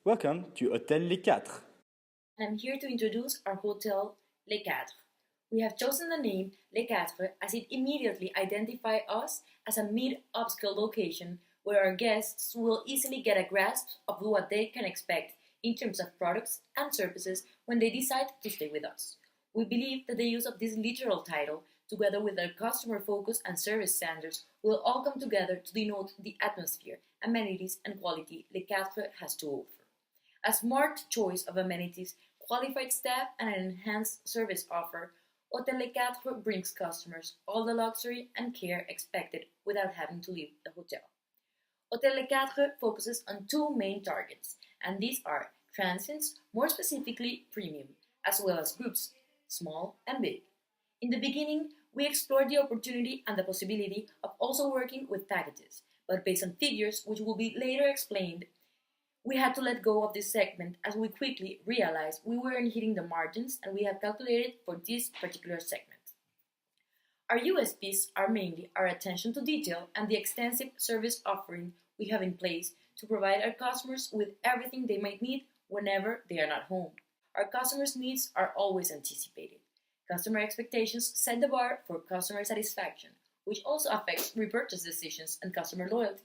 Welcome to Hôtel Les Quatres. I'm here to introduce our hotel Les Quatres. We have chosen the name Les Quatres as it immediately identifies us as a mid-upscale location where our guests will easily get a grasp of what they can expect in terms of products and services when they decide to stay with us. We believe that the use of this literal title, together with our customer focus and service standards, will all come together to denote the atmosphere, amenities, and quality Les Quatres has to offer. A smart choice of amenities, qualified staff, and an enhanced service offer, Hotel Les Quatres brings customers all the luxury and care expected without having to leave the hotel. Hotel Les Quatres focuses on two main targets, and these are transients, more specifically premium, as well as groups, small and big. In the beginning, we explored the opportunity and the possibility of also working with packages, but based on figures which will be later explained, we had to let go of this segment as we quickly realized we weren't hitting the margins and we have calculated for this particular segment. Our USPs are mainly our attention to detail and the extensive service offering we have in place to provide our customers with everything they might need whenever they are not home. Our customers' needs are always anticipated. Customer expectations set the bar for customer satisfaction, which also affects repurchase decisions and customer loyalty.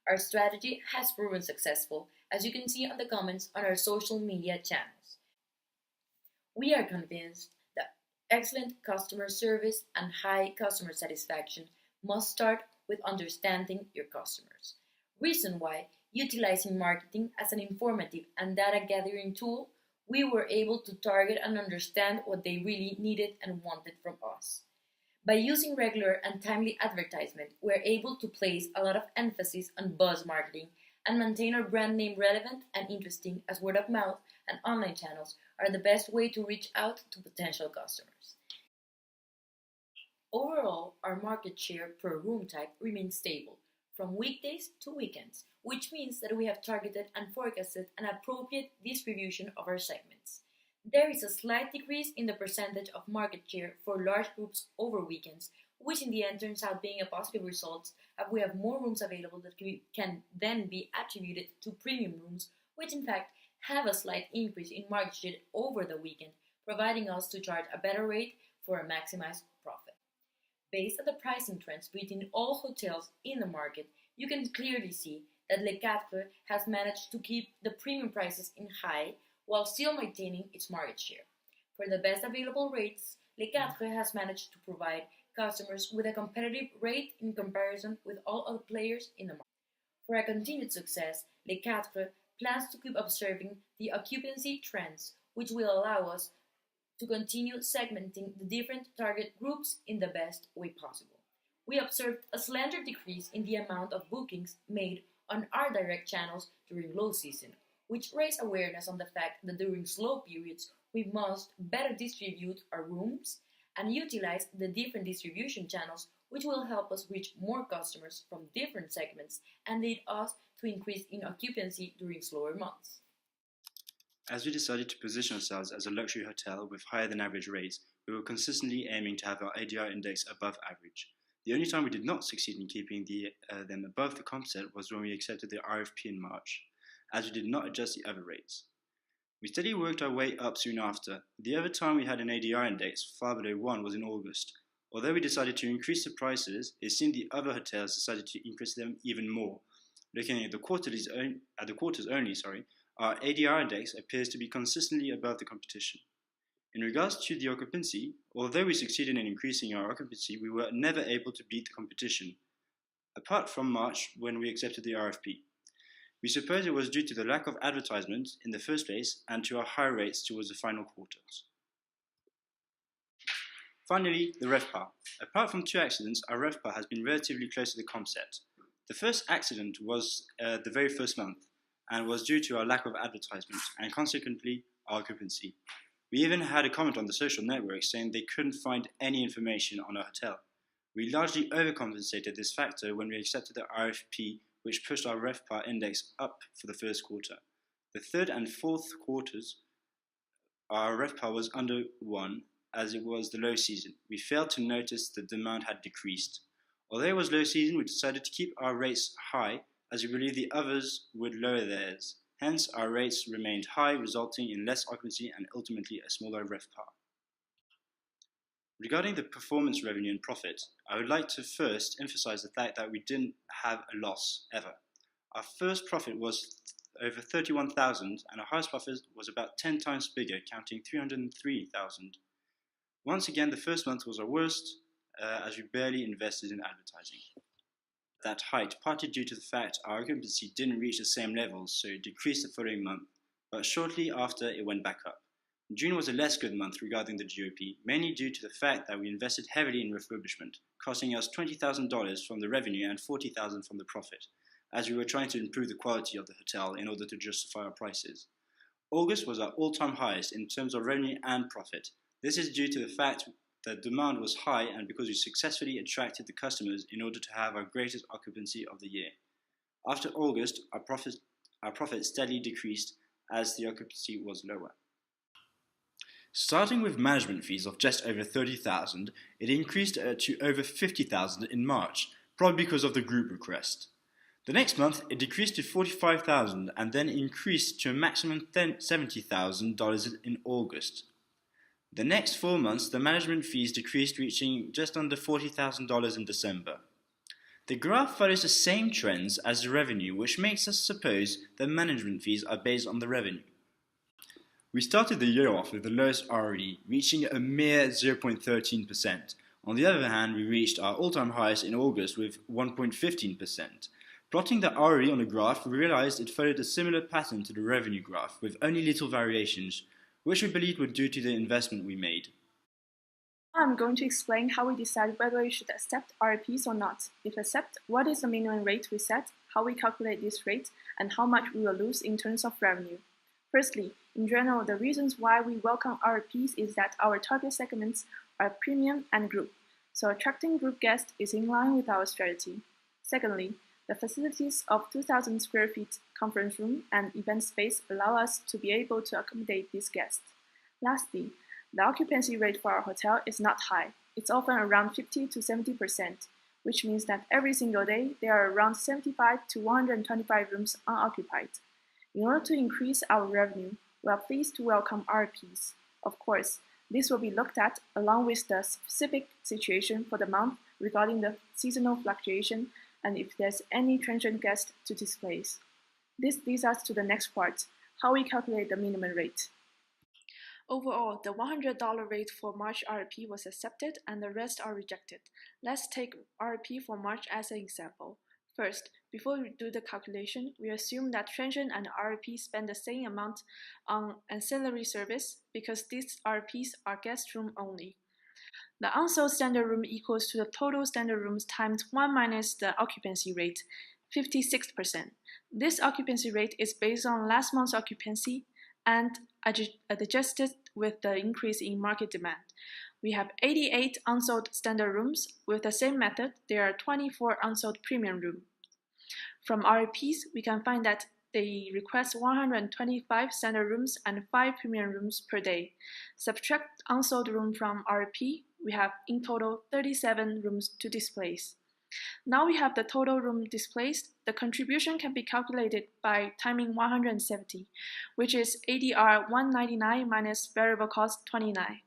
Our strategy has proven successful, as you can see on the comments on our social media channels. We are convinced that excellent customer service and high customer satisfaction must start with understanding your customers. Reason why, utilizing marketing as an informative and data gathering tool, we were able to target and understand what they really needed and wanted from us. By using regular and timely advertisement, we're able to place a lot of emphasis on buzz marketing and maintain our brand name relevant and interesting, as word of mouth and online channels are the best way to reach out to potential customers. Overall, our market share per room type remains stable from weekdays to weekends, which means that we have targeted and forecasted an appropriate distribution of our segments. There is a slight decrease in the percentage of market share for large groups over weekends, which in the end turns out being a positive result as we have more rooms available that can then be attributed to premium rooms, which in fact have a slight increase in market share over the weekend, providing us to charge a better rate for a maximized profit. Based on the pricing trends between all hotels in the market, you can clearly see that Les Quatres has managed to keep the premium prices in high while still maintaining its market share. For the best available rates, Les Quatres has managed to provide customers with a competitive rate in comparison with all other players in the market. For a continued success, Les Quatres plans to keep observing the occupancy trends, which will allow us to continue segmenting the different target groups in the best way possible. We observed a slender decrease in the amount of bookings made on our direct channels during low season, which raise awareness on the fact that during slow periods we must better distribute our rooms and utilize the different distribution channels, which will help us reach more customers from different segments and lead us to increase in occupancy during slower months. As we decided to position ourselves as a luxury hotel with higher than average rates, we were consistently aiming to have our ADR index above average. The only time we did not succeed in keeping them above the comp set was when we accepted the RFP in March, as we did not adjust the other rates. We steadily worked our way up soon after. The other time we had an ADR index far below 1 was in August. Although we decided to increase the prices, it seemed the other hotels decided to increase them even more. Looking at the quarters only, our ADR index appears to be consistently above the competition. In regards to the occupancy, although we succeeded in increasing our occupancy, we were never able to beat the competition, apart from March when we accepted the RFP. We suppose it was due to the lack of advertisement in the first place and to our high rates towards the final quarters. Finally, the RevPAR. Apart from 2 accidents, our RevPAR has been relatively close to the comp set. The first accident was the very first month and was due to our lack of advertisement and consequently our occupancy. We even had a comment on the social networks saying they couldn't find any information on our hotel. We largely overcompensated this factor when we accepted the RFP, which pushed our RevPAR index up for the first quarter. The third and fourth quarters, our RevPAR was under 1, as it was the low season. We failed to notice the demand had decreased. Although it was low season, we decided to keep our rates high, as we believed the others would lower theirs. Hence, our rates remained high, resulting in less occupancy and ultimately a smaller RevPAR. Regarding the performance revenue and profit, I would like to first emphasize the fact that we didn't have a loss ever. Our first profit was over 31,000 and our highest profit was about 10 times bigger, counting 303,000. Once again, the first month was our worst as we barely invested in advertising. That height, partly due to the fact our occupancy didn't reach the same levels, so it decreased the following month, but shortly after it went back up. June was a less good month regarding the GOP, mainly due to the fact that we invested heavily in refurbishment, costing us $20,000 from the revenue and $40,000 from the profit, as we were trying to improve the quality of the hotel in order to justify our prices. August was our all-time highest in terms of revenue and profit. This is due to the fact that demand was high and because we successfully attracted the customers in order to have our greatest occupancy of the year. After August, our profit steadily decreased as the occupancy was lower. Starting with management fees of just over 30,000, it increased to over 50,000 in March, probably because of the group request. The next month, it decreased to 45,000 and then increased to a maximum $70,000 in August. The next 4 months, the management fees decreased, reaching just under $40,000 in December. The graph follows the same trends as the revenue, which makes us suppose that management fees are based on the revenue. We started the year off with the lowest ROE, reaching a mere 0.13%. On the other hand, we reached our all-time highest in August with 1.15%. Plotting the ROE on the graph, we realized it followed a similar pattern to the revenue graph, with only little variations, which we believed were due to the investment we made. I'm going to explain how we decide whether we should accept RPs or not. If accept, what is the minimum rate we set, how we calculate this rate, and how much we will lose in terms of revenue. Firstly, in general, the reasons why we welcome RPs is that our target segments are premium and group, so attracting group guests is in line with our strategy. Secondly, the facilities of 2,000 square feet conference room and event space allow us to be able to accommodate these guests. Lastly, the occupancy rate for our hotel is not high. It's often around 50 to 70%, which means that every single day there are around 75 to 125 rooms unoccupied. In order to increase our revenue, we are pleased to welcome RPs. Of course, this will be looked at along with the specific situation for the month regarding the seasonal fluctuation and if there's any transient guest to displace. This leads us to the next part, how we calculate the minimum rate. Overall, the $100 rate for March RP was accepted and the rest are rejected. Let's take RP for March as an example. First, before we do the calculation, we assume that transient and RP spend the same amount on ancillary service because these RPs are guest room only. The unsold standard room equals to the total standard rooms times 1 minus the occupancy rate, 56%. This occupancy rate is based on last month's occupancy and adjusted with the increase in market demand. We have 88 unsold standard rooms. With the same method, there are 24 unsold premium rooms. From RPs, we can find that they request 125 standard rooms and 5 premium rooms per day. Subtract unsold room from RP, we have in total 37 rooms to displace. Now we have the total room displaced. The contribution can be calculated by timing 170, which is ADR 199 minus variable cost 29.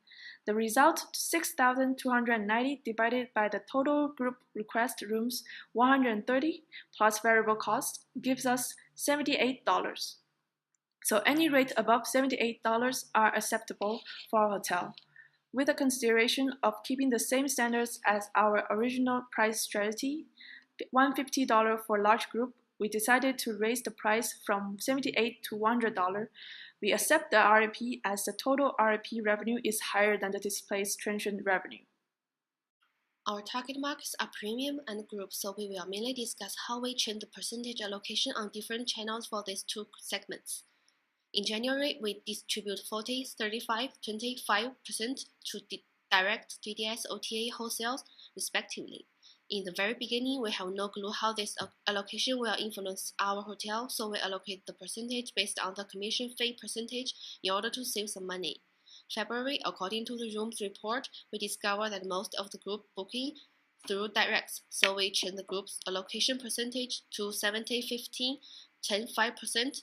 The result, 6,290 divided by the total group request rooms 130 plus variable cost gives us $78. So any rate above $78 are acceptable for our hotel. With the consideration of keeping the same standards as our original price strategy, $150 for large group, we decided to raise the price from $78 to $100. We accept the RP as the total RP revenue is higher than the displaced transient revenue. Our target markets are premium and group, so we will mainly discuss how we change the percentage allocation on different channels for these two segments. In January, we distribute 40, 35, 25% to direct GDS, OTA, wholesales, respectively. In the very beginning, we have no clue how this allocation will influence our hotel, so we allocate the percentage based on the commission fee percentage in order to save some money. February, according to the rooms report, we discovered that most of the group booking through directs, so we changed the group's allocation percentage to 70-15, 10-5%,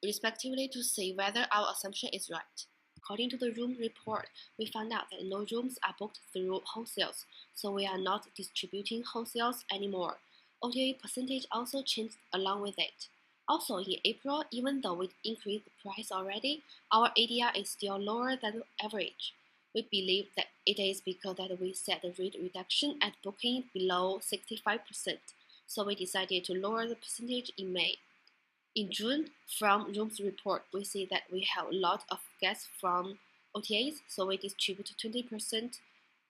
respectively to see whether our assumption is right. According to the room report, we found out that no rooms are booked through wholesales, so we are not distributing wholesales anymore. OTA percentage also changed along with it. Also, in April, even though we increased the price already, our ADR is still lower than average. We believe that it is because that we set the rate reduction at booking below 65%, so we decided to lower the percentage in May. In June, from Room's report, we see that we have a lot of guests from OTAs, so we distribute 20%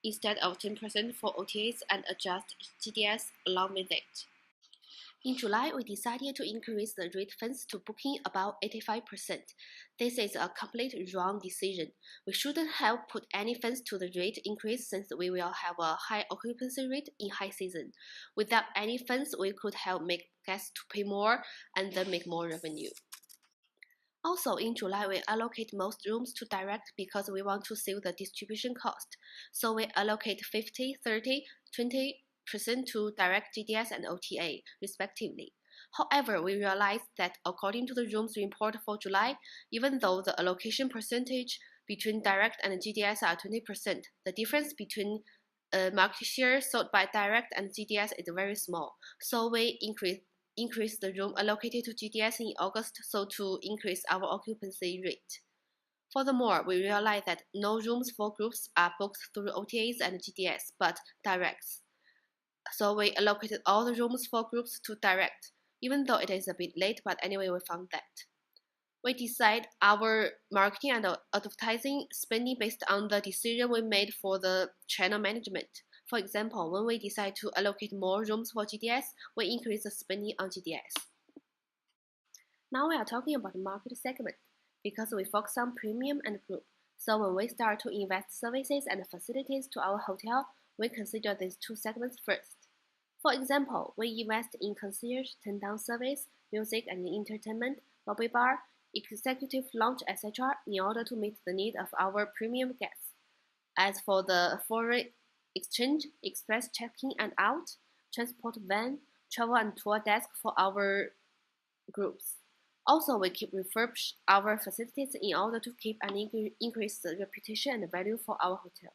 instead of 10% for OTAs and adjust GDS along with it. In July, we decided to increase the rate fence to booking about 85%. This is a complete wrong decision. We shouldn't have put any fence to the rate increase since we will have a high occupancy rate in high season. Without any fence, we could have made guests to pay more and then make more revenue. Also, in July, we allocate most rooms to direct because we want to save the distribution cost. So we allocate 50, 30, 20% to direct GDS and OTA, respectively. However, we realized that according to the room's report for July, even though the allocation percentage between direct and GDS are 20%, the difference between market share sold by direct and GDS is very small. So we increase the room allocated to GDS in August so to increase our occupancy rate. Furthermore, we realize that no rooms for groups are booked through OTAs and GDS, but directs. So we allocated all the rooms for groups to direct, even though it is a bit late, but anyway we found that. We decide our marketing and advertising spending based on the decision we made for the channel management. For example, when we decide to allocate more rooms for GDS, we increase the spending on GDS. Now we are talking about the market segment, because we focus on premium and group. So when we start to invest services and facilities to our hotel, we consider these two segments first. For example, we invest in concierge, turn-down service, music and entertainment, lobby bar, executive lounge, etc. in order to meet the need of our premium guests. As for the foreign exchange, express check-in and out, transport van, travel and tour desk for our groups. Also, we keep refurbish our facilities in order to keep and increase the reputation and value for our hotel.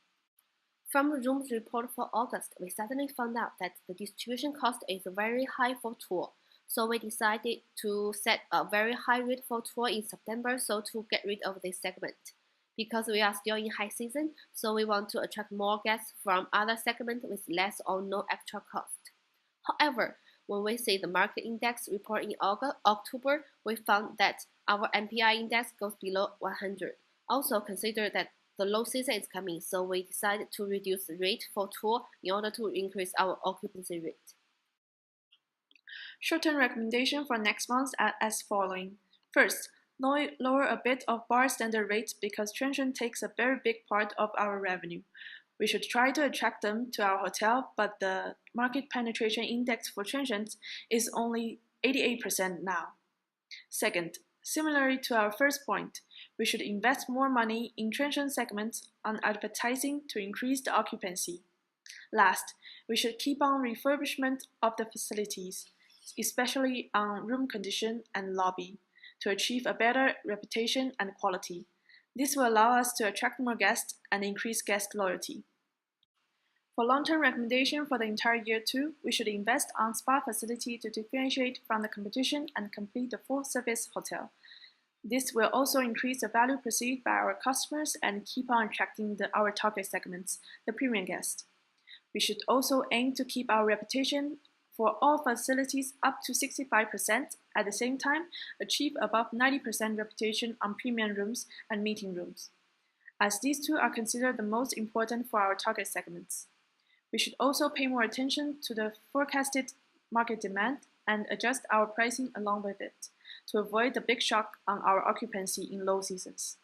From the room's report for August, we suddenly found out that the distribution cost is very high for tour. So we decided to set a very high rate for tour in September so to get rid of this segment. Because we are still in high season, so we want to attract more guests from other segments with less or no extra cost. However, when we see the market index report in October, we found that our MPI index goes below 100. Also consider that the low season is coming, so we decided to reduce the rate for tour in order to increase our occupancy rate. Short-term recommendation for next month are as following. First, lower a bit of bar standard rates because transient takes a very big part of our revenue. We should try to attract them to our hotel, but the market penetration index for transients is only 88% now. Second, similarly to our first point, we should invest more money in transient segments on advertising to increase the occupancy. Last, we should keep on refurbishment of the facilities, especially on room condition and lobby, to achieve a better reputation and quality. This will allow us to attract more guests and increase guest loyalty. For long-term recommendation for the entire year 2, we should invest on spa facility to differentiate from the competition and complete the full-service hotel. This will also increase the value perceived by our customers and keep on attracting our target segments, the premium guests. We should also aim to keep our reputation for all facilities up to 65%, at the same time achieve above 90% reputation on premium rooms and meeting rooms, as these two are considered the most important for our target segments. We should also pay more attention to the forecasted market demand and adjust our pricing along with it, to avoid the big shock on our occupancy in low seasons.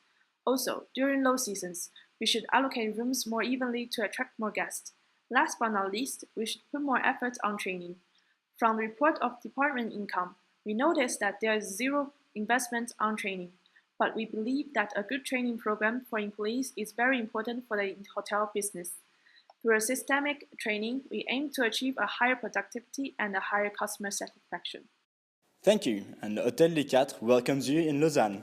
Also, during low seasons, we should allocate rooms more evenly to attract more guests. Last but not least, we should put more effort on training. From the report of department income, we noticed that there is zero investment on training, but we believe that a good training program for employees is very important for the hotel business. Through a systemic training, we aim to achieve a higher productivity and a higher customer satisfaction. Thank you, and Hôtel Les Quatre welcomes you in Lausanne.